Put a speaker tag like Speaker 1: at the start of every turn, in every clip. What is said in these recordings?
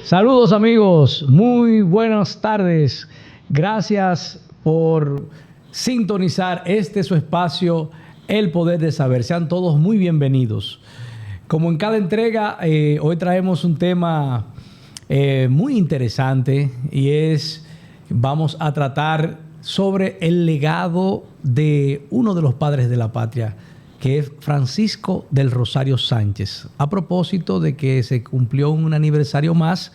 Speaker 1: Saludos amigos, muy buenas tardes. Gracias por sintonizar su espacio, El Poder de Saber. Sean todos muy bienvenidos. Como en cada entrega, hoy traemos un tema muy interesante y vamos a tratar sobre el legado de uno de los padres de la patria, que es Francisco del Rosario Sánchez. A propósito de que se cumplió un aniversario más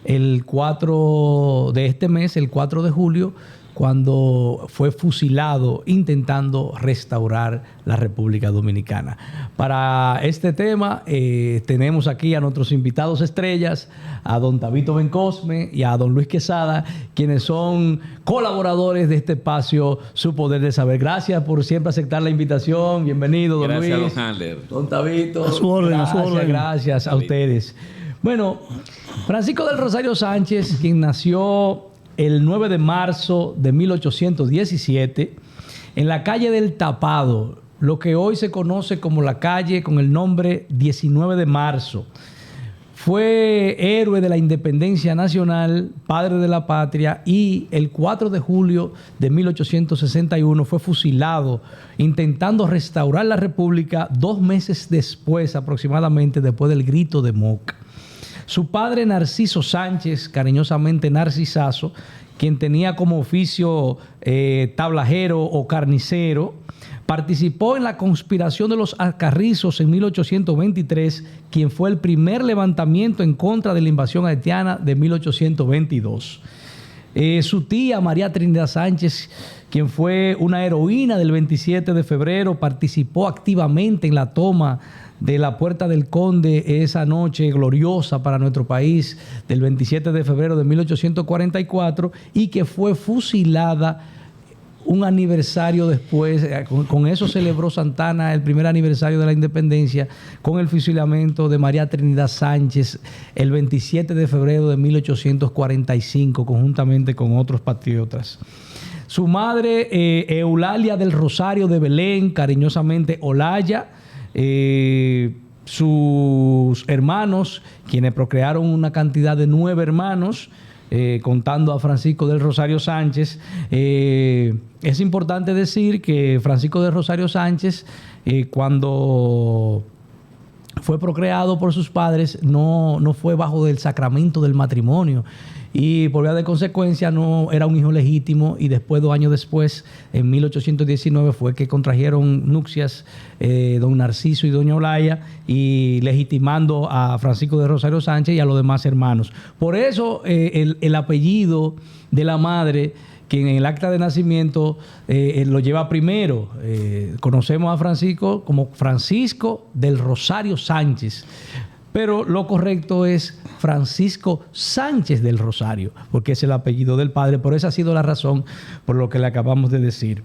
Speaker 1: el 4 de este mes, el 4 de julio, cuando fue fusilado intentando restaurar la República Dominicana. Para este tema tenemos aquí a nuestros invitados estrellas, a don Tabito Bencosme y a don Luis Quesada, quienes son colaboradores de este espacio, Su Poder de Saber. Gracias por siempre aceptar la invitación. Bienvenido, don Luis.
Speaker 2: Gracias, don Handler.
Speaker 1: Don Tabito.
Speaker 3: A su orden, a su orden.
Speaker 1: Gracias a ustedes. Bueno, Francisco del Rosario Sánchez, quien nació el 9 de marzo de 1817 en la calle del Tapado, lo que hoy se conoce como la calle con el nombre 19 de marzo. Fue héroe de la independencia nacional, padre de la patria, y el 4 de julio de 1861 fue fusilado intentando restaurar la República 2 meses después, aproximadamente después del grito de Moca. Su padre, Narciso Sánchez, cariñosamente Narcisazo, quien tenía como oficio tablajero o carnicero, participó en la conspiración de los Alcarrizos en 1823, quien fue el primer levantamiento en contra de la invasión haitiana de 1822. Su tía, María Trinidad Sánchez, quien fue una heroína del 27 de febrero, participó activamente en la toma de la Puerta del Conde esa noche gloriosa para nuestro país del 27 de febrero de 1844 y que fue fusilada un aniversario después. Con eso celebró Santana el primer aniversario de la independencia con el fusilamiento de María Trinidad Sánchez el 27 de febrero de 1845 conjuntamente con otros patriotas. Su madre, Eulalia del Rosario de Belén, cariñosamente Olaya, sus hermanos, quienes procrearon una cantidad de 9 hermanos, contando a Francisco del Rosario Sánchez. Es importante decir que Francisco del Rosario Sánchez, cuando fue procreado por sus padres, no fue bajo el sacramento del matrimonio. Y por vía de consecuencia no era un hijo legítimo, y después, 2 años después, en 1819, fue que contrajeron nupcias don Narciso y doña Olaya, y legitimando a Francisco de Rosario Sánchez y a los demás hermanos. Por eso el apellido de la madre, que en el acta de nacimiento lo lleva primero. Conocemos a Francisco como Francisco del Rosario Sánchez, pero lo correcto es Francisco Sánchez del Rosario, porque es el apellido del padre. Por esa ha sido la razón por lo que le acabamos de decir.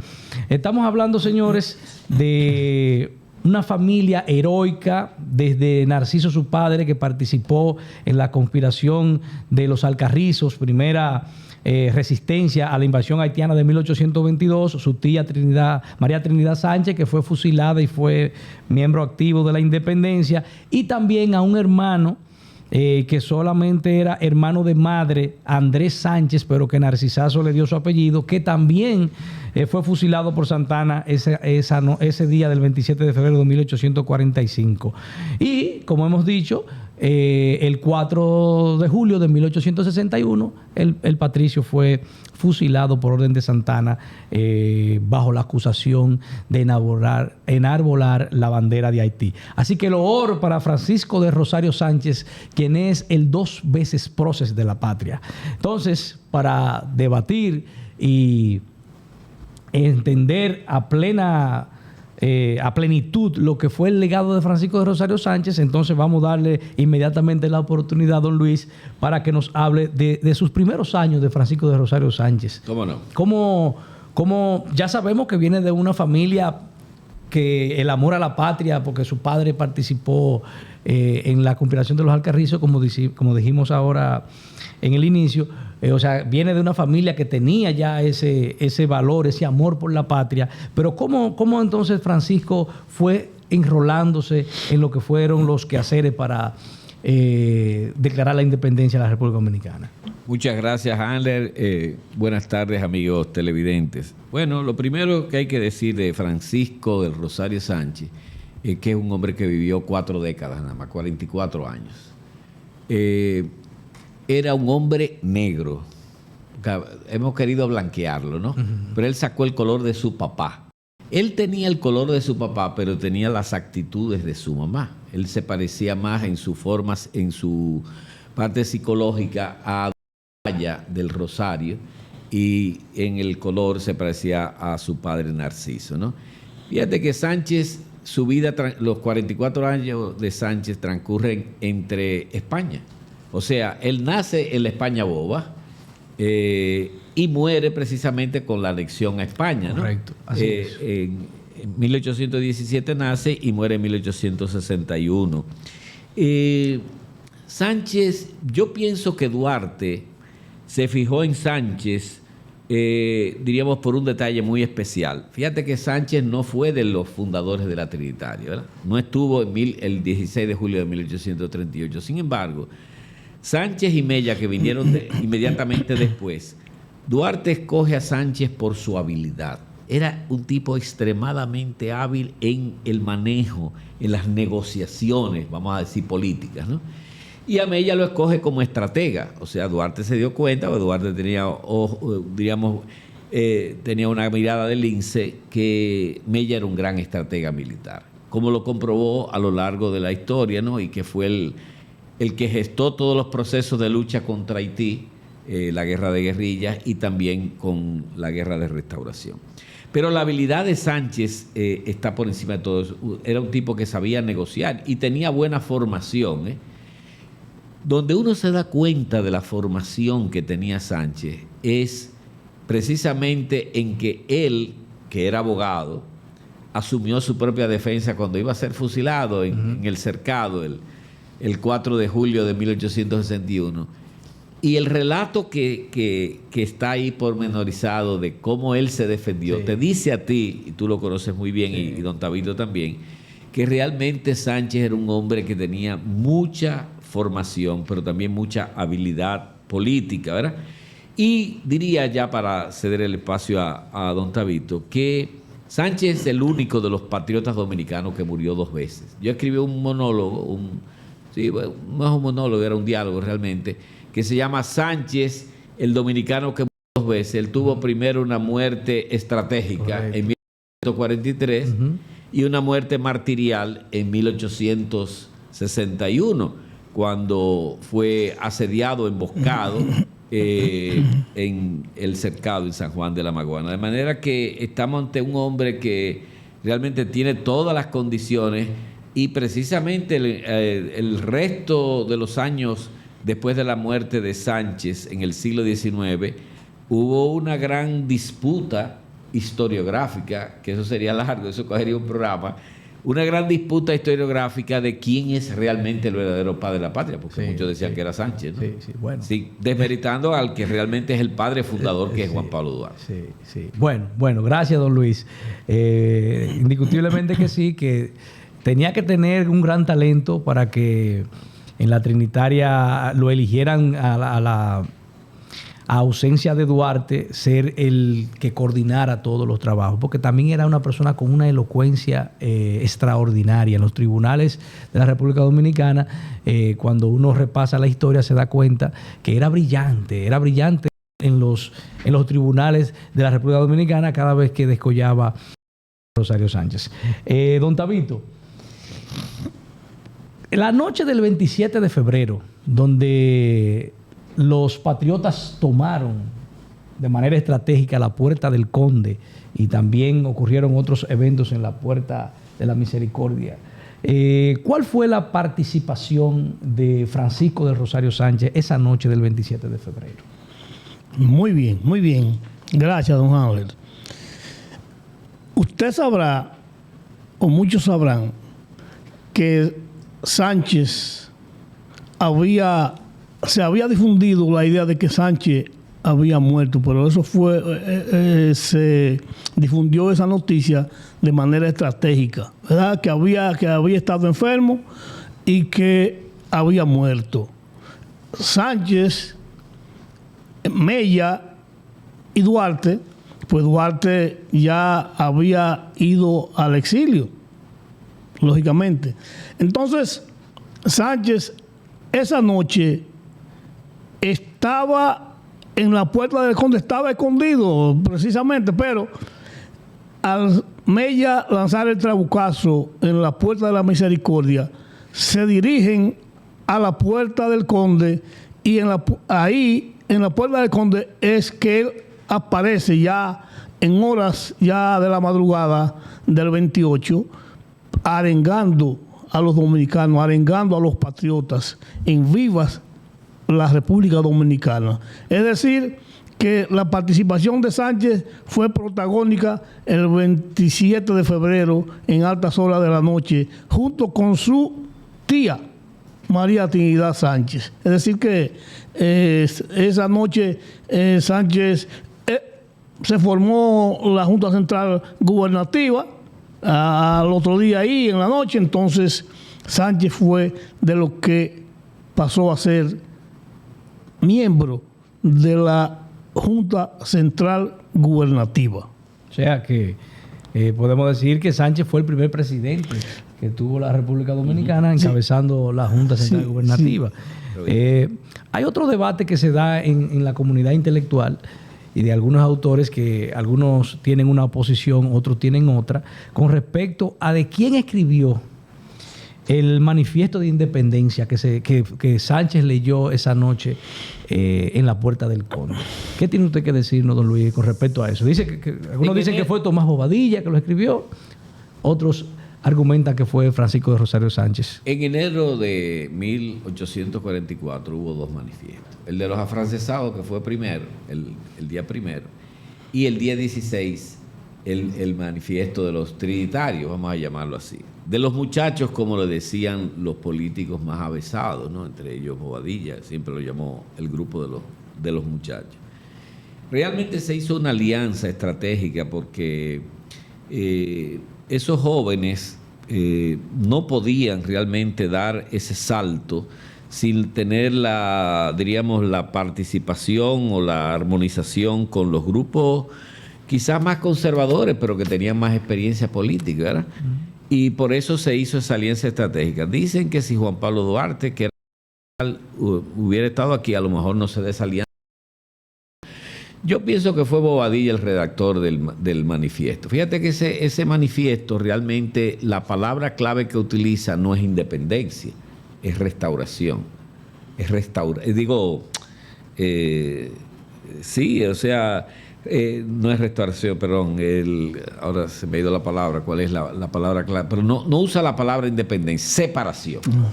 Speaker 1: Estamos hablando, señores, de una familia heroica, desde Narciso, su padre, que participó en la conspiración de los Alcarrizos, primera resistencia a la invasión haitiana de 1822, su tía María Trinidad Sánchez, que fue fusilada y fue miembro activo de la independencia, y también a un hermano que solamente era hermano de madre, Andrés Sánchez, pero que Narcisazo le dio su apellido, que también fue fusilado por Santana ese día del 27 de febrero de 1845. Y, como hemos dicho, el 4 de julio de 1861, el patricio fue fusilado por orden de Santana bajo la acusación de enarbolar la bandera de Haití. Así que loor para Francisco de Rosario Sánchez, quien es el 2 veces prócer de la patria. Entonces, para debatir y entender a plenitud lo que fue el legado de Francisco de Rosario Sánchez, entonces vamos a darle inmediatamente la oportunidad a don Luis para que nos hable de sus primeros años de Francisco de Rosario Sánchez.
Speaker 2: ¿Cómo no?
Speaker 1: Como ya sabemos que viene de una familia que el amor a la patria, porque su padre participó en la conspiración de los Alcarrizos, como dijimos ahora en el inicio, o sea, viene de una familia que tenía ya ese valor, ese amor por la patria. Pero ¿cómo entonces Francisco fue enrolándose en lo que fueron los quehaceres para declarar la independencia de la República Dominicana.
Speaker 2: Muchas gracias, Handler. Buenas tardes, amigos televidentes. Bueno, lo primero que hay que decir de Francisco del Rosario Sánchez es que es un hombre que vivió 4 décadas, nada más, 44 años. Era un hombre negro. Hemos querido blanquearlo, ¿no? Pero él sacó el color de su papá. Él tenía el color de su papá, pero tenía las actitudes de su mamá. Él se parecía más en sus formas, en su parte psicológica a Valla del Rosario, y en el color se parecía a su padre Narciso, ¿no? Fíjate que Sánchez, su vida, los 44 años de Sánchez transcurren entre España. O sea, él nace en la España boba, y muere precisamente con la anexión a España, ¿no?
Speaker 1: Correcto, así es.
Speaker 2: En 1817 nace y muere en 1861. Sánchez, yo pienso que Duarte se fijó en Sánchez, diríamos, por un detalle muy especial. Fíjate que Sánchez no fue de los fundadores de la Trinitaria, ¿verdad? No estuvo el 16 de julio de 1838. Sin embargo, Sánchez y Mella, que vinieron inmediatamente después, Duarte escoge a Sánchez por su habilidad. Era un tipo extremadamente hábil en el manejo, en las negociaciones, vamos a decir, políticas, ¿no? Y a Mella lo escoge como estratega. O sea, Duarte se dio cuenta, porque Duarte tenía, tenía una mirada de lince, que Mella era un gran estratega militar, como lo comprobó a lo largo de la historia, ¿no? Y que fue el que gestó todos los procesos de lucha contra Haití, la guerra de guerrillas y también con la guerra de restauración. Pero la habilidad de Sánchez está por encima de todo eso. Era un tipo que sabía negociar y tenía buena formación. Donde uno se da cuenta de la formación que tenía Sánchez es precisamente en que él, que era abogado, asumió su propia defensa cuando iba a ser fusilado en el cercado el 4 de julio de 1861. Y el relato que está ahí pormenorizado de cómo él se defendió, te dice a ti, y tú lo conoces muy bien, y don Tabito también, que realmente Sánchez era un hombre que tenía mucha formación, pero también mucha habilidad política, ¿verdad? Y diría, ya para ceder el espacio a don Tabito, que Sánchez es el único de los patriotas dominicanos que murió 2 veces. Yo escribí un monólogo, no es un monólogo, era un diálogo realmente, que se llama Sánchez, el dominicano que murió 2 veces. Él tuvo primero una muerte estratégica en 1843 y una muerte martirial en 1861, cuando fue asediado, emboscado en el cercado en San Juan de la Maguana. De manera que estamos ante un hombre que realmente tiene todas las condiciones, y precisamente el resto de los años después de la muerte de Sánchez en el siglo XIX, hubo una gran disputa historiográfica, que eso sería largo, eso cogería un programa, una gran disputa historiográfica de quién es realmente el verdadero padre de la patria, porque muchos decían que era Sánchez, ¿no?
Speaker 1: Bueno.
Speaker 2: Desmeritando al que realmente es el padre fundador, que es Juan Pablo Duarte.
Speaker 1: Bueno, gracias, don Luis. Indiscutiblemente que sí, que tenía que tener un gran talento para que en la Trinitaria lo eligieran a la ausencia de Duarte, ser el que coordinara todos los trabajos, porque también era una persona con una elocuencia extraordinaria. En los tribunales de la República Dominicana, cuando uno repasa la historia, se da cuenta que era brillante en los tribunales de la República Dominicana cada vez que descollaba Rosario Sánchez. Don Tabito, la noche del 27 de febrero, donde los patriotas tomaron de manera estratégica la Puerta del Conde y también ocurrieron otros eventos en la Puerta de la Misericordia, ¿cuál fue la participación de Francisco del Rosario Sánchez esa noche del 27 de febrero?
Speaker 3: Muy bien, muy bien. Gracias, don Hamlet. Usted sabrá, o muchos sabrán, que Sánchez se había difundido la idea de que Sánchez había muerto, pero eso se difundió esa noticia de manera estratégica, ¿verdad? Que había estado enfermo y que había muerto. Sánchez, Mella y Duarte, pues Duarte ya había ido al exilio, lógicamente. Entonces, Sánchez esa noche estaba en la puerta del Conde, estaba escondido precisamente, pero al Mella lanzar el trabucazo en la puerta de la Misericordia, se dirigen a la puerta del Conde y ahí en la puerta del Conde es que él aparece ya en horas ya de la madrugada del 28, arengando a los dominicanos, arengando a los patriotas en vivas la República Dominicana. Es decir, que la participación de Sánchez fue protagónica el 27 de febrero en altas horas de la noche, junto con su tía, María Trinidad Sánchez. Es decir, que esa noche Sánchez se formó la Junta Central Gubernativa al otro día ahí en la noche. Entonces Sánchez fue de lo que pasó a ser miembro de la Junta Central Gubernativa.
Speaker 1: O sea que podemos decir que Sánchez fue el primer presidente que tuvo la República Dominicana encabezando la Junta Central Gubernativa. Sí. Hay otro debate que se da en la comunidad intelectual y de algunos autores, que algunos tienen una posición, otros tienen otra, con respecto a de quién escribió el manifiesto de independencia que Sánchez leyó esa noche en la puerta del Conde. ¿Qué tiene usted que decirnos, don Luis, con respecto a eso? Dice que algunos dicen que fue Tomás Bobadilla que lo escribió, otros argumentan que fue Francisco de Rosario Sánchez.
Speaker 2: En enero de 1844 hubo dos manifiestos. El de los afrancesados, que fue primero, el día primero, y el día 16, el manifiesto de los trinitarios, vamos a llamarlo así. De los muchachos, como le decían los políticos más avesados, ¿no? Entre ellos Bobadilla, siempre lo llamó el grupo de los muchachos. Realmente se hizo una alianza estratégica porque esos jóvenes no podían realmente dar ese salto sin tener la participación o la armonización con los grupos quizás más conservadores, pero que tenían más experiencia política, ¿verdad? Y por eso se hizo esa alianza estratégica. Dicen que si Juan Pablo Duarte, que hubiera estado aquí, a lo mejor no se da esa alianza. Yo pienso que fue Bobadilla el redactor del manifiesto. Fíjate que ese manifiesto, realmente la palabra clave que utiliza no es independencia, es restauración. Sí, o sea, no es restauración, perdón, ahora se me ha ido la palabra, ¿cuál es la palabra clave? Pero no usa la palabra independencia, separación. No,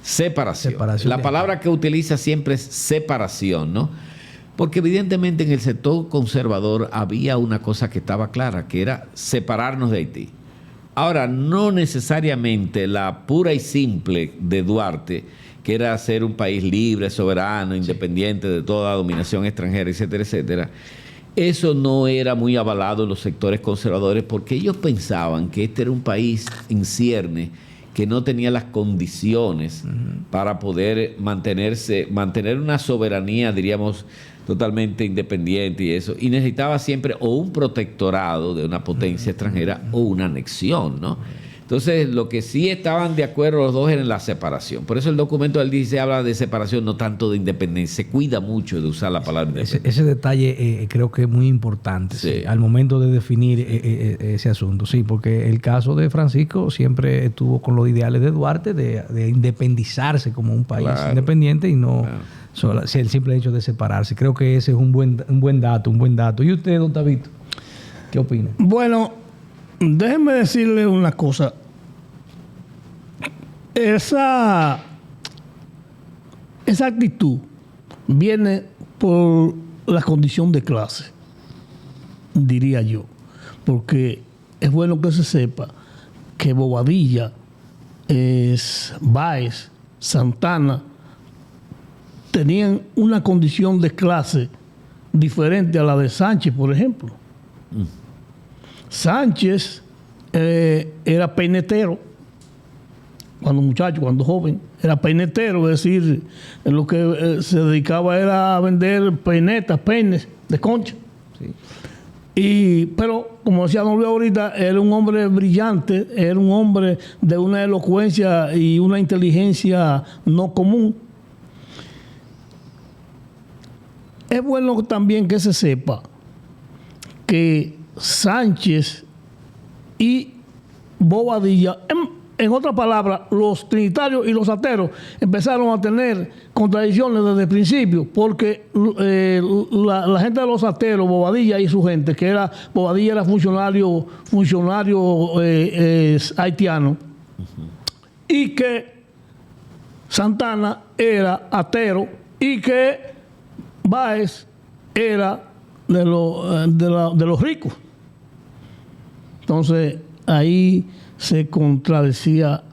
Speaker 2: separación. La palabra que utiliza siempre es separación, ¿no? Porque evidentemente en el sector conservador había una cosa que estaba clara, que era separarnos de Haití. Ahora, no necesariamente la pura y simple de Duarte, que era ser un país libre, soberano, independiente de toda dominación extranjera, etcétera, etcétera. Eso no era muy avalado en los sectores conservadores porque ellos pensaban que este era un país en cierne que no tenía las condiciones para poder mantener una soberanía, diríamos, totalmente independiente y eso, y necesitaba siempre o un protectorado de una potencia extranjera o una anexión, ¿no? Entonces, lo que sí estaban de acuerdo los dos era en la separación. Por eso el documento del DIC habla de separación, no tanto de independencia. Se cuida mucho de usar la palabra independencia.
Speaker 1: Ese detalle creo que es muy importante, sí, al momento de definir ese asunto. Sí, porque el caso de Francisco siempre estuvo con los ideales de Duarte de independizarse como un país independiente y no solo el simple hecho de separarse. Creo que ese es un buen dato. ¿Y usted, don Tabito, qué opina?
Speaker 3: Bueno, déjenme decirle una cosa. Esa actitud viene por la condición de clase, diría yo. Porque es bueno que se sepa que Bobadilla, Báez, Santana, tenían una condición de clase diferente a la de Sánchez, por ejemplo. Sánchez era peinetero, cuando muchacho, cuando joven, era peinetero, es decir, en lo que se dedicaba era a vender peines de concha.
Speaker 1: Sí.
Speaker 3: Pero, como decía don Luis ahorita, era un hombre brillante, era un hombre de una elocuencia y una inteligencia no común. Es bueno también que se sepa que Sánchez y Bobadilla, en otras palabras, los trinitarios y los ateros empezaron a tener contradicciones desde el principio, porque la gente de los ateros, Bobadilla y su gente, Bobadilla era funcionario haitiano, y que Santana era atero, y que Báez era de los ricos. Entonces, ahí se contradecía,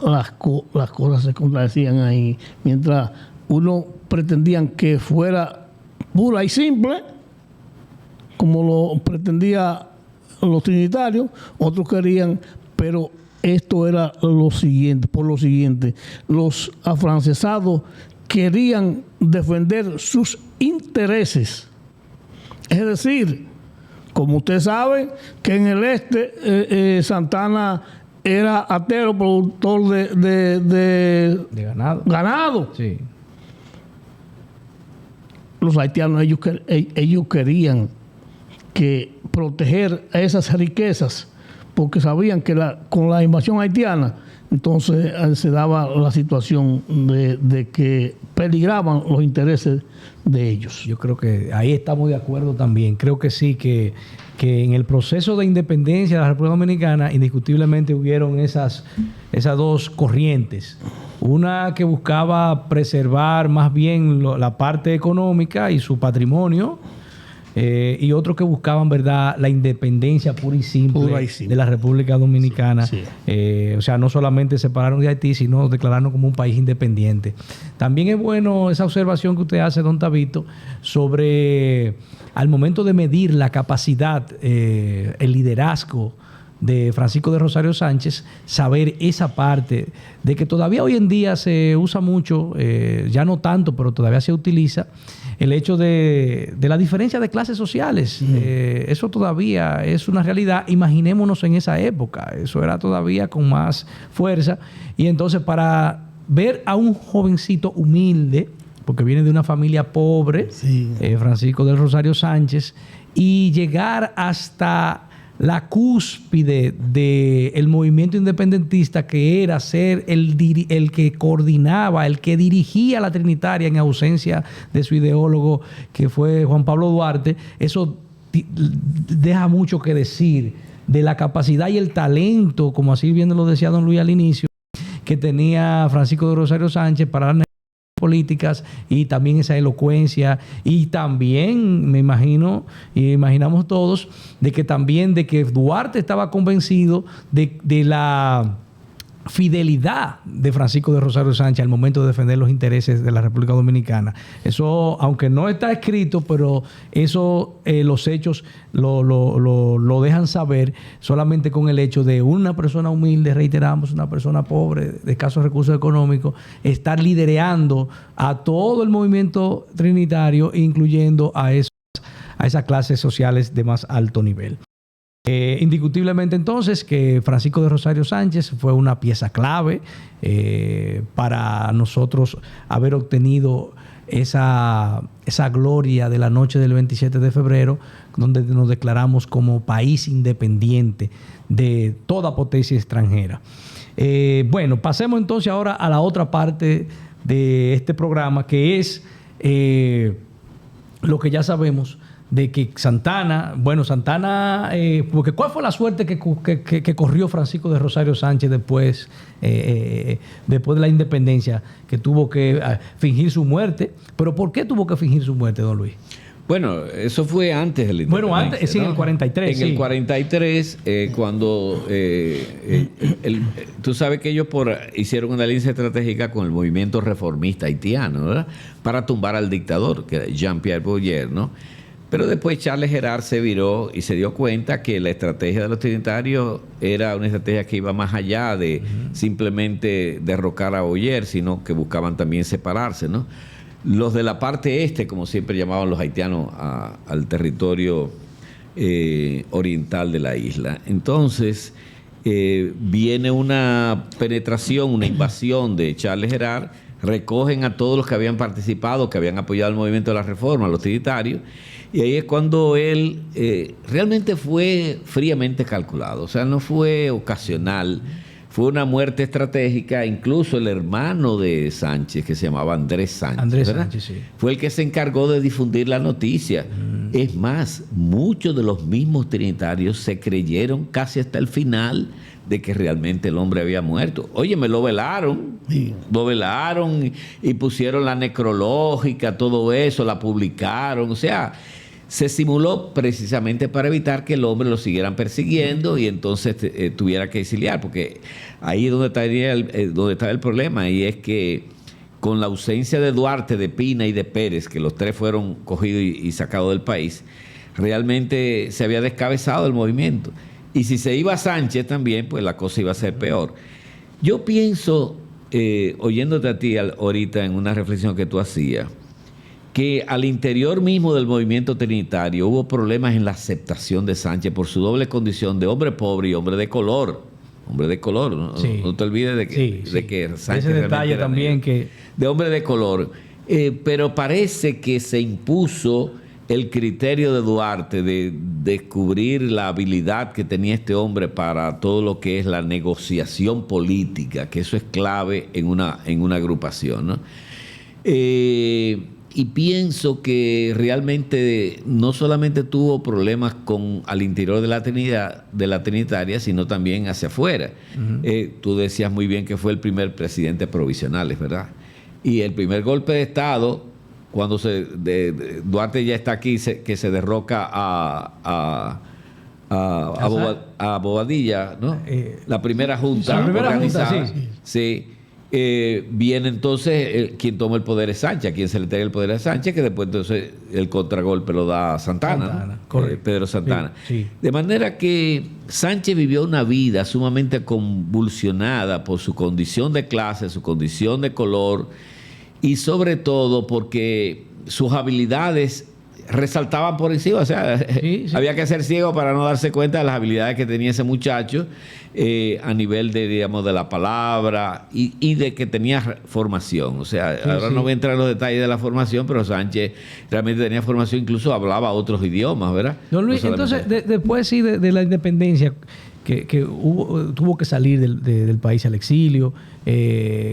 Speaker 3: las cosas se contradecían ahí. Mientras uno pretendían que fuera pura y simple, como lo pretendía los trinitarios, otros querían, pero esto era lo siguiente, los afrancesados querían defender sus intereses. Es decir, como usted sabe, que en el este Santana era atero, productor de ganado.
Speaker 1: Sí.
Speaker 3: Los haitianos, ellos querían proteger esas riquezas, porque sabían que con la invasión haitiana, entonces se daba la situación de que peligraban los intereses de ellos.
Speaker 1: Yo creo que ahí estamos de acuerdo también. Creo que sí, que en el proceso de independencia de la República Dominicana indiscutiblemente hubieron esas dos corrientes. Una que buscaba preservar más bien la parte económica y su patrimonio, y otros que buscaban, ¿verdad?, la independencia pura y simple de la República Dominicana. Sí. O sea, no solamente separaron de Haití, sino declararnos como un país independiente. También es bueno esa observación que usted hace, don Tabito, sobre al momento de medir la capacidad, el liderazgo de Francisco de Rosario Sánchez, saber esa parte de que todavía hoy en día se usa mucho, ya no tanto, pero todavía se utiliza, el hecho de la diferencia de clases sociales. Eso todavía es una realidad. Imaginémonos en esa época, eso era todavía con más fuerza. Y entonces, para ver a un jovencito humilde, porque viene de una familia pobre, sí, Francisco del Rosario Sánchez, y llegar hasta la cúspide del movimiento independentista, que era ser el que coordinaba, el que dirigía la Trinitaria en ausencia de su ideólogo, que fue Juan Pablo Duarte. Eso deja mucho que decir de la capacidad y el talento, como así bien lo decía don Luis al inicio, que tenía Francisco de Rosario Sánchez para las políticas, y también esa elocuencia, y también me imagino y imaginamos todos de que Duarte estaba convencido de la fidelidad de Francisco de Rosario Sánchez al momento de defender los intereses de la República Dominicana. Eso, aunque no está escrito, pero eso los hechos lo dejan saber solamente con el hecho de una persona humilde, reiteramos, una persona pobre, de escasos recursos económicos, estar liderando a todo el movimiento trinitario, incluyendo a esas clases sociales de más alto nivel. Indiscutiblemente entonces que Francisco de Rosario Sánchez fue una pieza clave para nosotros haber obtenido esa gloria de la noche del 27 de febrero, donde nos declaramos como país independiente de toda potencia extranjera. Bueno, pasemos entonces ahora a la otra parte de este programa, que es lo que ya sabemos de que Santana, porque ¿cuál fue la suerte que corrió Francisco de Rosario Sánchez después de la independencia? Que tuvo que fingir su muerte. ¿Pero por qué tuvo que fingir su muerte, don Luis?
Speaker 2: Bueno, eso fue antes de la independencia.
Speaker 1: Bueno, antes, sí, ¿no? En el 43.
Speaker 2: En el 43, cuando tú sabes que ellos hicieron una alianza estratégica con el movimiento reformista haitiano, ¿verdad?, para tumbar al dictador, que era Jean-Pierre Boyer, ¿no? Pero después Charles Gerard se viró y se dio cuenta que la estrategia de los trinitarios era una estrategia que iba más allá de simplemente derrocar a Oller, sino que buscaban también separarse, ¿no? Los de la parte este, como siempre llamaban los haitianos al territorio oriental de la isla. Entonces, viene una penetración, una invasión de Charles Gerard, recogen a todos los que habían participado, que habían apoyado el movimiento de la reforma, los trinitarios, y ahí es cuando él realmente fue fríamente calculado, o sea, no fue ocasional, fue una muerte estratégica. Incluso el hermano de Sánchez, que se llamaba Andrés Sánchez,
Speaker 1: Sí.
Speaker 2: fue el que se encargó de difundir la noticia. Es más, muchos de los mismos trinitarios se creyeron casi hasta el final de que realmente el hombre había muerto. Oye, lo velaron y pusieron la necrológica, todo eso, la publicaron, o sea, se simuló precisamente para evitar que el hombre lo siguieran persiguiendo y entonces tuviera que exiliar, porque ahí es donde está el problema, y es que con la ausencia de Duarte, de Pina y de Pérez, que los tres fueron cogidos y sacados del país, realmente se había descabezado el movimiento. Y si se iba a Sánchez también, pues la cosa iba a ser peor. Yo pienso, oyéndote a ti ahorita en una reflexión que tú hacías, que al interior mismo del movimiento trinitario hubo problemas en la aceptación de Sánchez por su doble condición de hombre pobre y hombre de color. Hombre de color, ¿no?
Speaker 1: Sí.
Speaker 2: No te olvides de que Sánchez
Speaker 1: ese detalle
Speaker 2: era
Speaker 1: también
Speaker 2: negro. De hombre de color. Pero parece que se impuso el criterio de Duarte de descubrir la habilidad que tenía este hombre para todo lo que es la negociación política, que eso es clave en una agrupación, ¿no? Y pienso que realmente no solamente tuvo problemas al interior de la Trinitaria, sino también hacia afuera. Tú decías muy bien que fue el primer presidente provisional, ¿es verdad? Y el primer golpe de Estado, cuando Duarte ya está aquí, que se derroca a Bobadilla, ¿no? La primera junta.
Speaker 1: La primera
Speaker 2: organizada,
Speaker 1: junta, sí.
Speaker 2: Sí. Viene entonces, quien toma el poder es Sánchez, a quien se le entrega el poder es Sánchez, que después entonces el contragolpe lo da Santana, ¿no? Pedro Santana.
Speaker 1: Sí.
Speaker 2: De manera que Sánchez vivió una vida sumamente convulsionada por su condición de clase, su condición de color, y sobre todo porque sus habilidades resaltaban por encima, o sea, había que ser ciego para no darse cuenta de las habilidades que tenía ese muchacho a nivel de, digamos, de la palabra y de que tenía formación. O sea, ahora no voy a entrar en los detalles de la formación, pero Sánchez realmente tenía formación, incluso hablaba otros idiomas, ¿verdad?
Speaker 1: Don Luis, entonces, después de la independencia, que tuvo que salir del país al exilio.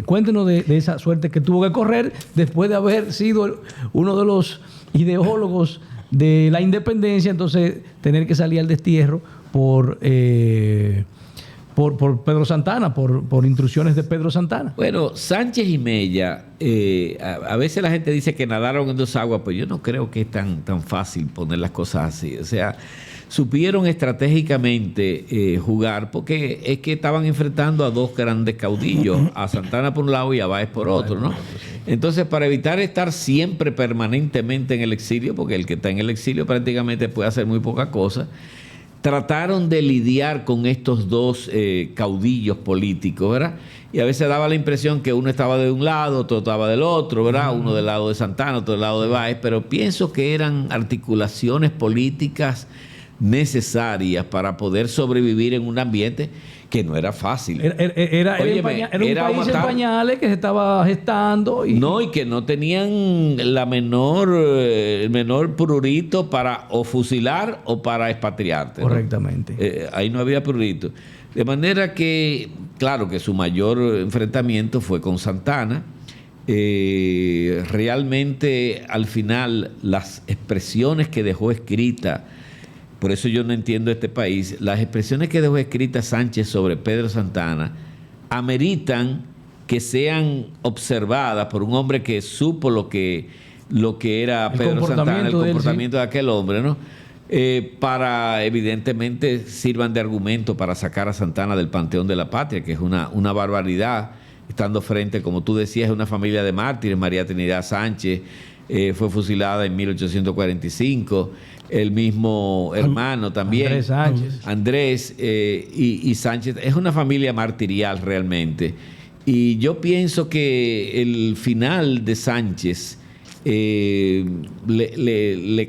Speaker 1: Cuéntenos de esa suerte que tuvo que correr después de haber sido uno de los ideólogos de la independencia, entonces tener que salir al destierro por Pedro Santana, por instrucciones de Pedro Santana.
Speaker 2: Bueno, Sánchez y Mella, a veces la gente dice que nadaron en dos aguas, pero yo no creo que es tan fácil poner las cosas así. O sea, supieron estratégicamente jugar, porque es que estaban enfrentando a dos grandes caudillos, a Santana por un lado y a Báez por otro, ¿no? Entonces, para evitar estar siempre permanentemente en el exilio, porque el que está en el exilio prácticamente puede hacer muy poca cosa, trataron de lidiar con estos dos caudillos políticos, ¿verdad? Y a veces daba la impresión que uno estaba de un lado, otro estaba del otro, ¿verdad? Uno del lado de Santana, otro del lado de Báez, pero pienso que eran articulaciones políticas necesarias para poder sobrevivir en un ambiente que no era fácil.
Speaker 1: Era un país en pañales que se estaba gestando. Y
Speaker 2: que no tenían el menor prurito para o fusilar o para expatriarte.
Speaker 1: Correctamente.
Speaker 2: ¿No? Ahí no había prurito. De manera que, claro, que su mayor enfrentamiento fue con Santana. Realmente, al final, las expresiones que dejó escrita, por eso yo no entiendo este país, las expresiones que dejó escrita Sánchez sobre Pedro Santana ameritan que sean observadas por un hombre que supo lo que era Pedro Santana, el comportamiento de aquel hombre, ¿no? Para, evidentemente, sirvan de argumento para sacar a Santana del Panteón de la Patria, que es una barbaridad, estando frente, como tú decías, a una familia de mártires, María Trinidad Sánchez, fue fusilada en 1845. El mismo hermano también,
Speaker 1: Andrés Sánchez.
Speaker 2: Andrés y Sánchez. Es una familia martirial realmente. Y yo pienso que el final de Sánchez le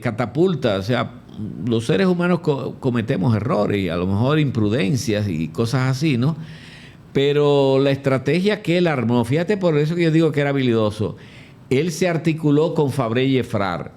Speaker 2: catapulta. O sea, los seres humanos cometemos errores y a lo mejor imprudencias y cosas así, ¿no? Pero la estrategia que él armó, fíjate, por eso que yo digo que era habilidoso, él se articuló con Fabré y Efrar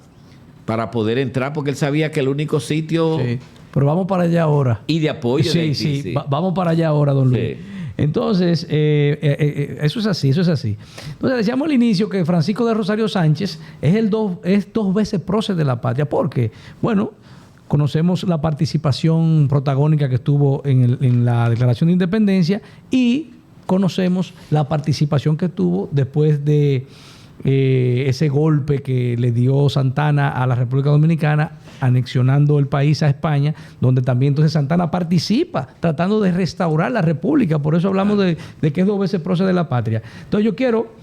Speaker 2: para poder entrar, porque él sabía que el único sitio...
Speaker 1: Sí. Pero vamos para allá ahora.
Speaker 2: Y de apoyo.
Speaker 1: Sí,
Speaker 2: de
Speaker 1: sí.
Speaker 2: sí.
Speaker 1: Vamos para allá ahora, don Luis.
Speaker 2: Sí.
Speaker 1: Entonces, eso es así, eso es así. Entonces, decíamos al inicio que Francisco de Rosario Sánchez es dos veces prócer de la patria. ¿Por qué? Bueno, conocemos la participación protagónica que estuvo en la Declaración de Independencia y conocemos la participación que tuvo después de ese golpe que le dio Santana a la República Dominicana, anexionando el país a España, donde también entonces Santana participa tratando de restaurar la República. Por eso hablamos de que es dos veces prócer de la patria. Entonces yo quiero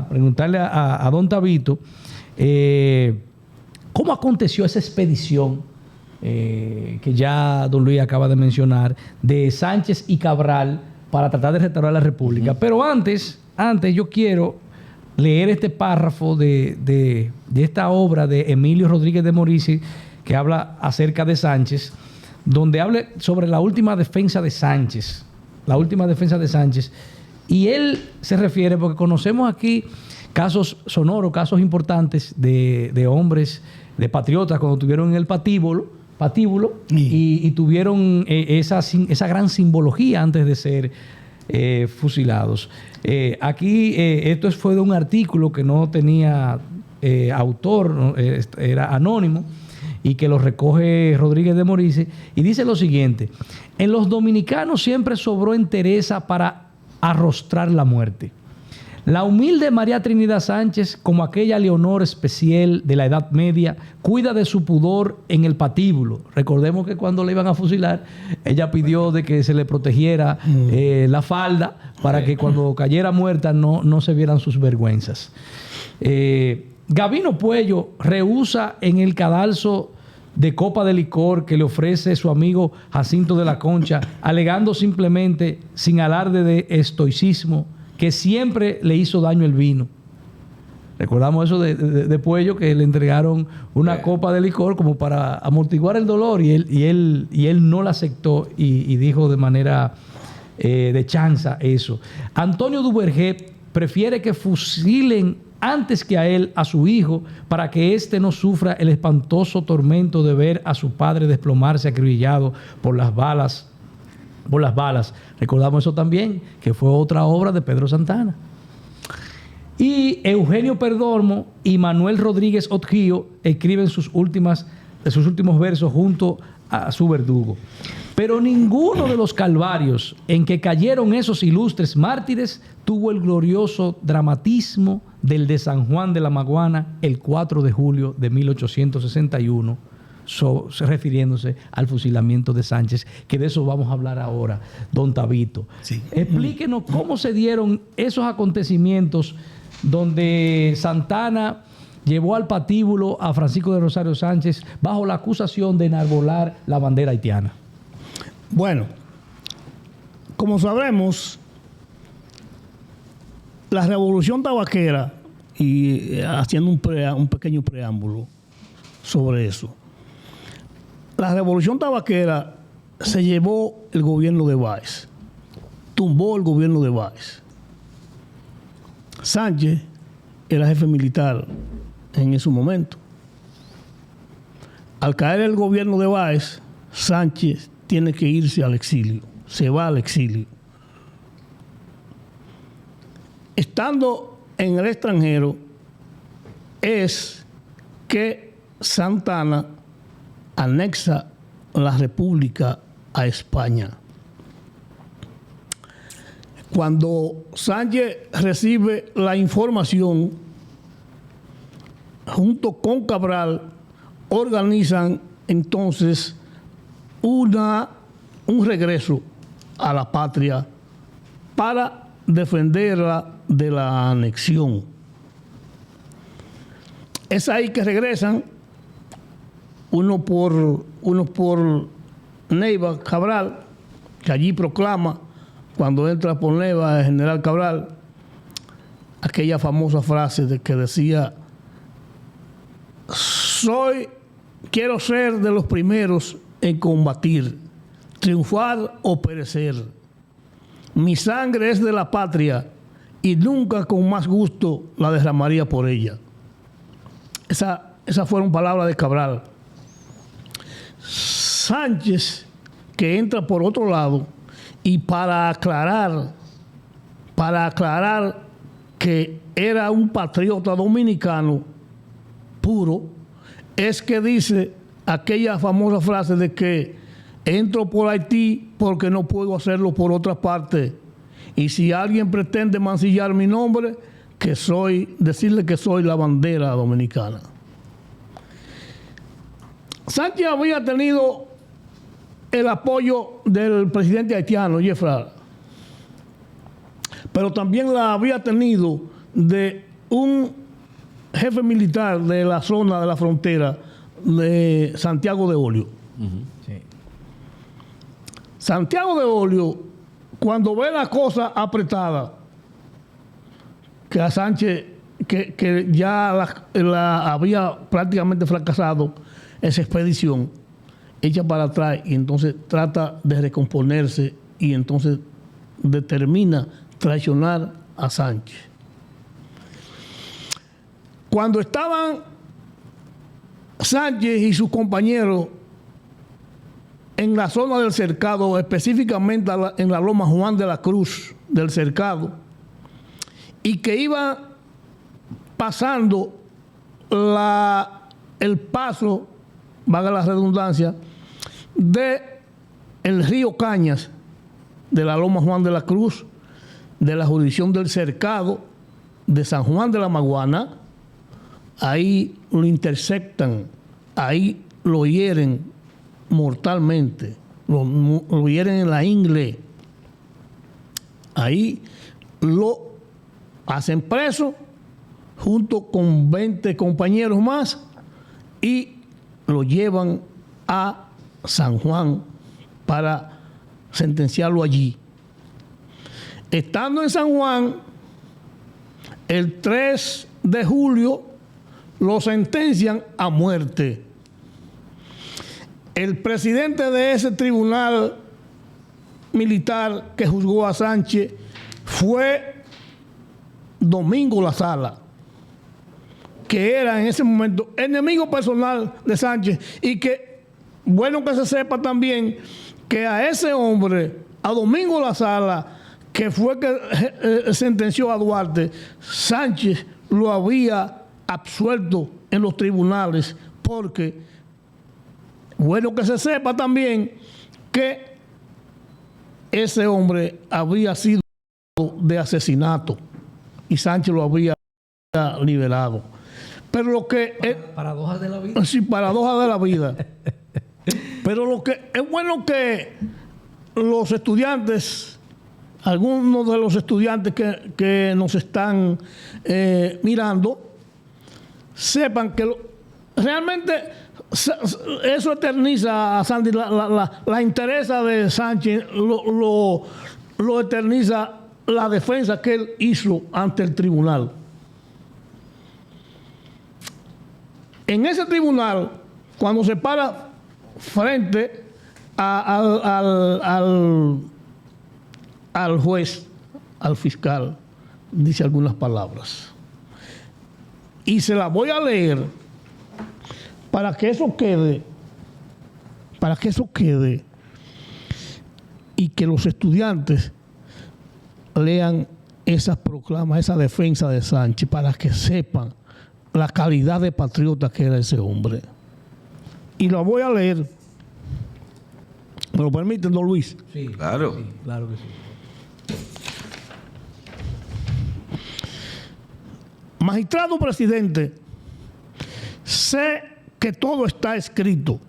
Speaker 1: preguntarle a don Tabito cómo aconteció esa expedición que ya don Luis acaba de mencionar, de Sánchez y Cabral para tratar de restaurar la República. Pero antes yo quiero leer este párrafo de esta obra de Emilio Rodríguez de Morici, que habla acerca de Sánchez, donde habla sobre la última defensa de Sánchez. La última defensa de Sánchez. Y él se refiere, porque conocemos aquí casos sonoros, casos importantes de hombres, de patriotas, cuando tuvieron el patíbulo y tuvieron esa gran simbología antes de ser fusilados. Aquí esto fue de un artículo que no tenía autor, ¿no? Era anónimo, y que lo recoge Rodríguez de Morici, y dice lo siguiente: en los dominicanos siempre sobró entereza para arrostrar la muerte. La humilde María Trinidad Sánchez, como aquella Leonor especial de la Edad Media, cuida de su pudor en el patíbulo. Recordemos que cuando le iban a fusilar, ella pidió de que se le protegiera la falda para que cuando cayera muerta no se vieran sus vergüenzas. Gabino Puello rehúsa en el cadalso de copa de licor que le ofrece su amigo Jacinto de la Concha, alegando simplemente, sin alarde de estoicismo, que siempre le hizo daño el vino. Recordamos eso de Puello, que le entregaron una copa de licor como para amortiguar el dolor, y él no la aceptó y dijo de manera de chanza eso. Antonio Duvergé prefiere que fusilen antes que a él, a su hijo, para que éste no sufra el espantoso tormento de ver a su padre desplomarse acribillado por las balas. Recordamos eso también, que fue otra obra de Pedro Santana. Y Eugenio Perdomo y Manuel Rodríguez Otgío escriben sus últimos versos junto a su verdugo. Pero ninguno de los calvarios en que cayeron esos ilustres mártires tuvo el glorioso dramatismo del de San Juan de la Maguana el 4 de julio de 1861, refiriéndose al fusilamiento de Sánchez, que de eso vamos a hablar ahora, don Tabito.
Speaker 4: Sí.
Speaker 1: Explíquenos cómo se dieron esos acontecimientos donde Santana llevó al patíbulo a Francisco de Rosario Sánchez bajo la acusación de enarbolar la bandera haitiana.
Speaker 3: Bueno, como sabremos, la revolución tabaquera, y haciendo un pequeño preámbulo sobre eso, la revolución tabaquera se llevó el gobierno de Báez, tumbó el gobierno de Báez. Sánchez era jefe militar en ese momento. Al caer el gobierno de Báez, Sánchez tiene que irse al exilio, se va al exilio. Estando en el extranjero, es que Santana anexa la República a España. Cuando Sánchez recibe la información, junto con Cabral, organizan entonces un regreso a la patria para defenderla de la anexión. Es ahí que regresan, uno por Neiva Cabral, que allí proclama, cuando entra por Neiva el general Cabral, aquella famosa frase de que decía: quiero ser de los primeros en combatir, triunfar o perecer. Mi sangre es de la patria y nunca con más gusto la derramaría por ella. Esas fueron palabras de Cabral. Sánchez, que entra por otro lado, y para aclarar que era un patriota dominicano puro, es que dice aquella famosa frase de que entro por Haití porque no puedo hacerlo por otra parte. Y si alguien pretende mancillar mi nombre, decirle que soy la bandera dominicana. Sánchez había tenido el apoyo del presidente haitiano, Jeffrey, pero también la había tenido de un jefe militar de la zona de la frontera de Santiago de Olio.
Speaker 1: Sí.
Speaker 3: Santiago de Olio, cuando ve la cosa apretada, que a Sánchez, que ya la había prácticamente fracasado esa expedición, echa para atrás y entonces trata de recomponerse y entonces determina traicionar a Sánchez. Cuando estaban Sánchez y sus compañeros en la zona del cercado, específicamente en la Loma Juan de la Cruz del cercado, y que iban pasando el paso, valga la redundancia, de el río Cañas, de la Loma Juan de la Cruz, de la jurisdicción del cercado, de San Juan de la Maguana, ahí lo interceptan, ahí lo hieren mortalmente, lo hieren en la ingle, ahí lo hacen preso junto con 20 compañeros más y lo llevan a San Juan para sentenciarlo allí. Estando en San Juan, el 3 de julio lo sentencian a muerte. El presidente de ese tribunal militar que juzgó a Sánchez fue Domingo La Sala, que era en ese momento enemigo personal de Sánchez, y que, bueno que se sepa también que a ese hombre, a Domingo La Sala, que fue que sentenció a Duarte, Sánchez lo había absuelto en los tribunales, porque, bueno que se sepa también que ese hombre había sido de asesinato y Sánchez lo había liberado. Pero lo que
Speaker 1: paradojas de la vida.
Speaker 3: Sí, paradojas de la vida. Pero lo que es bueno que los estudiantes, algunos de los estudiantes que nos están mirando, sepan que realmente eso eterniza a Sandy, la interesa de Sánchez, lo eterniza la defensa que él hizo ante el tribunal. En ese tribunal, cuando se para frente al juez, al fiscal, dice algunas palabras. Y se las voy a leer para que eso quede y que los estudiantes lean esas proclamas, esa defensa de Sánchez, para que sepan la calidad de patriota que era ese hombre. Y lo voy a leer. ¿Me lo permiten, don Luis?
Speaker 2: Sí, claro.
Speaker 1: Sí, claro que sí.
Speaker 3: Magistrado presidente, sé que todo está escrito.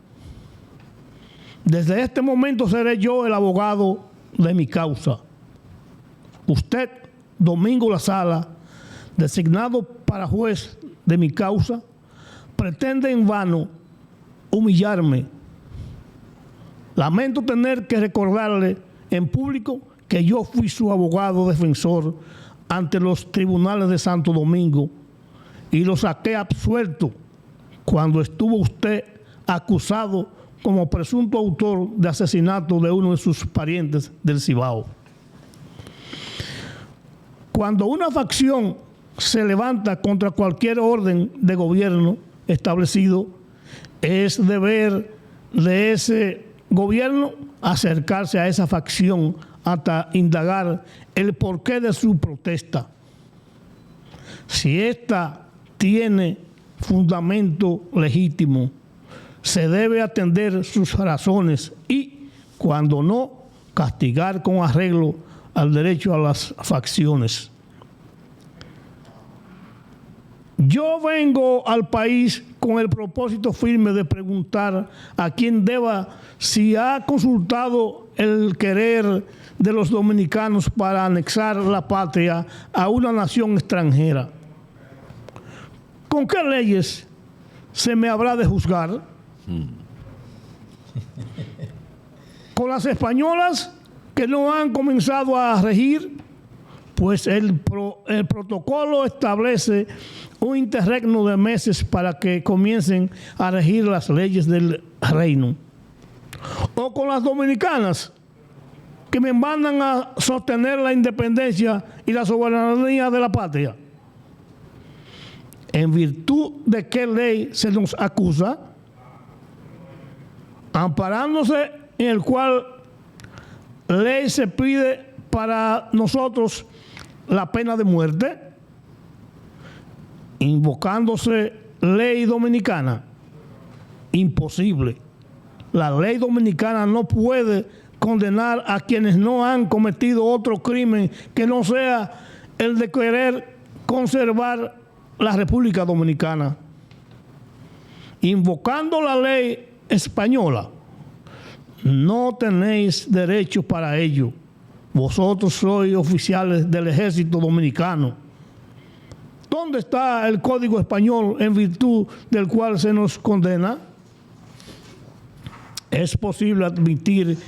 Speaker 3: Desde este momento seré yo el abogado de mi causa. Usted, Domingo La Sala, designado para juez de mi causa, pretende en vano humillarme. Lamento tener que recordarle en público que yo fui su abogado defensor ante los tribunales de Santo Domingo y lo saqué absuelto cuando estuvo usted acusado como presunto autor de asesinato de uno de sus parientes del Cibao. Cuando una facción se levanta contra cualquier orden de gobierno establecido, es deber de ese gobierno acercarse a esa facción hasta indagar el porqué de su protesta. Si ésta tiene fundamento legítimo, se debe atender sus razones y, cuando no, castigar con arreglo al derecho a las facciones. Yo vengo al país con el propósito firme de preguntar a quien deba si ha consultado el querer de los dominicanos para anexar la patria a una nación extranjera. ¿Con qué leyes se me habrá de juzgar? ¿Con las españolas que no han comenzado a regir? Pues el protocolo establece un interregno de meses para que comiencen a regir las leyes del reino. O con las dominicanas, que me mandan a sostener la independencia y la soberanía de la patria. ¿En virtud de qué ley se nos acusa? Amparándose en el cual ley se pide para nosotros la pena de muerte, invocándose ley dominicana. Imposible. La ley dominicana no puede condenar a quienes no han cometido otro crimen que no sea el de querer conservar la República Dominicana. Invocando la ley española, no tenéis derecho para ello. Vosotros sois oficiales del ejército dominicano. ¿Dónde está el Código Español en virtud del cual se nos condena? Es posible admitir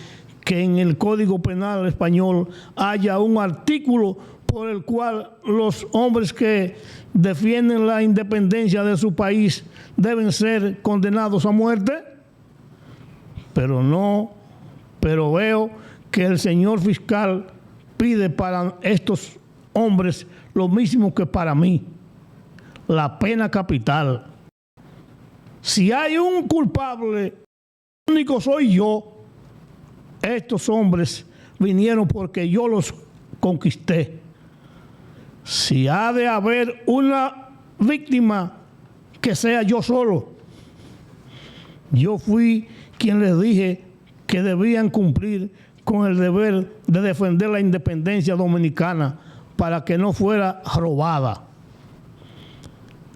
Speaker 3: que en el Código Penal español haya un artículo por el cual los hombres que defienden la independencia de su país deben ser condenados a muerte, pero veo que el señor fiscal pide para estos hombres lo mismo que para mí, la pena capital. Si hay un culpable, el único soy yo. Estos hombres vinieron porque yo los conquisté. Si ha de haber una víctima, que sea yo solo. Yo fui quien les dije que debían cumplir con el deber de defender la independencia dominicana para que no fuera robada.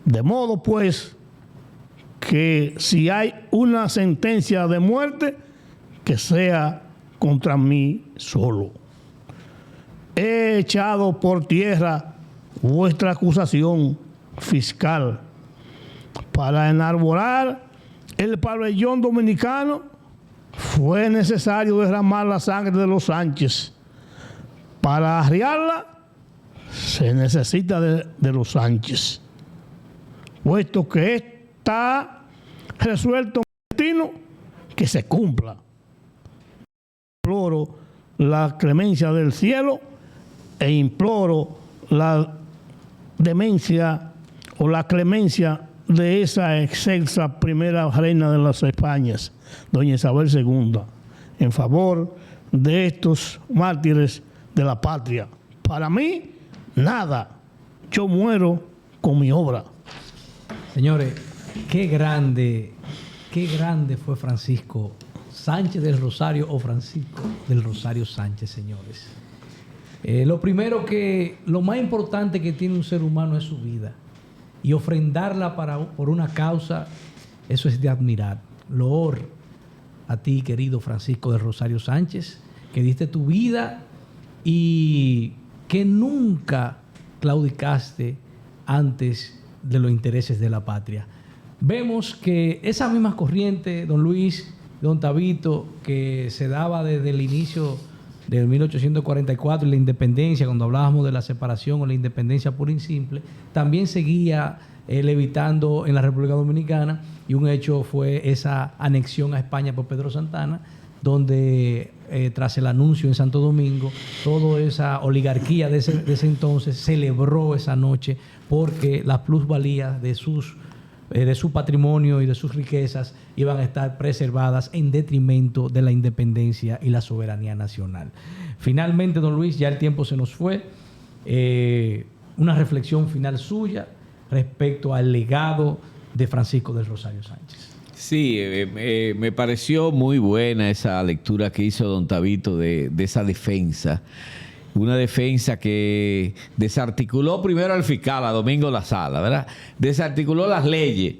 Speaker 3: De modo pues que si hay una sentencia de muerte, que sea contra mí solo. He echado por tierra vuestra acusación fiscal. Para enarbolar el pabellón dominicano fue necesario derramar la sangre de los Sánchez. Para arriarla se necesita de los Sánchez. Puesto que está resuelto un destino, que se cumpla. Imploro la clemencia del cielo e imploro la demencia o la clemencia de esa excelsa primera reina de las Españas, doña Isabel II, en favor de estos mártires de la patria. Para mí, nada. Yo muero con mi obra.
Speaker 1: Señores, qué grande fue Francisco Sánchez del Rosario o Francisco del Rosario Sánchez, señores. Lo más importante que tiene un ser humano es su vida. Y ofrendarla por una causa, eso es de admirar. Loor a ti, querido Francisco del Rosario Sánchez, que diste tu vida y que nunca claudicaste antes de los intereses de la patria. vemos que esa misma corriente, don Luis, don Tabito, que se daba desde el inicio de 1844 y la independencia, cuando hablábamos de la separación o la independencia pura y simple, también seguía levitando en la República Dominicana, y un hecho fue esa anexión a España por Pedro Santana, donde tras el anuncio en Santo Domingo, toda esa oligarquía de ese entonces celebró esa noche porque las plusvalías de su patrimonio y de sus riquezas iban a estar preservadas en detrimento de la independencia y la soberanía nacional. Finalmente, don Luis, ya el tiempo se nos fue. Una reflexión final suya respecto al legado de Francisco del Rosario Sánchez.
Speaker 2: Sí, me pareció muy buena esa lectura que hizo don Tabito de esa defensa. Una defensa que desarticuló primero al fiscal, a Domingo La Sala, ¿verdad? Desarticuló las leyes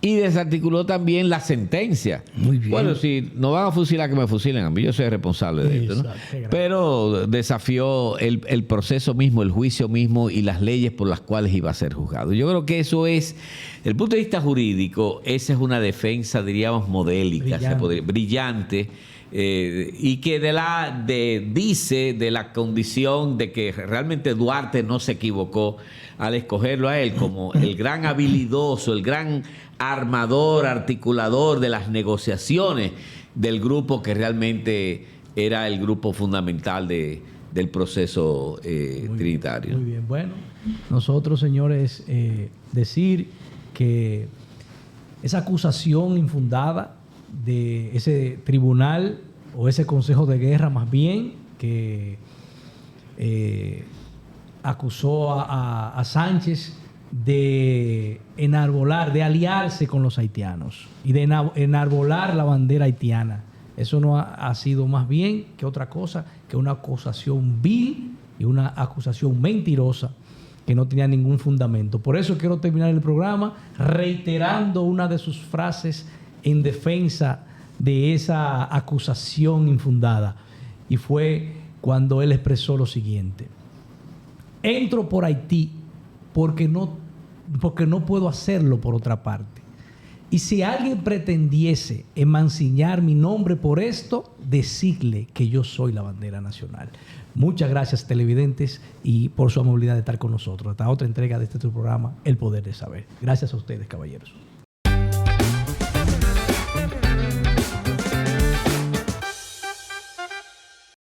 Speaker 2: y desarticuló también la sentencia.
Speaker 3: Muy bien.
Speaker 2: Bueno, si no van a fusilar, que me fusilen a mí, yo soy responsable de esto, ¿no? Pero desafió el proceso mismo, el juicio mismo y las leyes por las cuales iba a ser juzgado. Yo creo que eso es, desde el punto de vista jurídico, esa es una defensa, diríamos, modélica, brillante. Y que dice de la condición de que realmente Duarte no se equivocó al escogerlo a él como el gran habilidoso, el gran armador, articulador de las negociaciones del grupo que realmente era el grupo fundamental del proceso trinitario.
Speaker 1: Muy bien, bueno, nosotros, señores, decir que esa acusación infundada de ese tribunal o ese consejo de guerra, más bien, que acusó a Sánchez de enarbolar, de aliarse con los haitianos y de enarbolar la bandera haitiana. Eso no ha sido más bien que otra cosa que una acusación vil y una acusación mentirosa que no tenía ningún fundamento. Por eso quiero terminar el programa reiterando una de sus frases en defensa de esa acusación infundada, y fue cuando él expresó lo siguiente: entro por Haití porque no puedo hacerlo por otra parte, y si alguien pretendiese emancillar mi nombre por esto, decirle que yo soy la bandera nacional. Muchas gracias, televidentes, y por su amabilidad de estar con nosotros. Hasta otra entrega de este tu programa, El Poder de Saber. Gracias a ustedes, caballeros.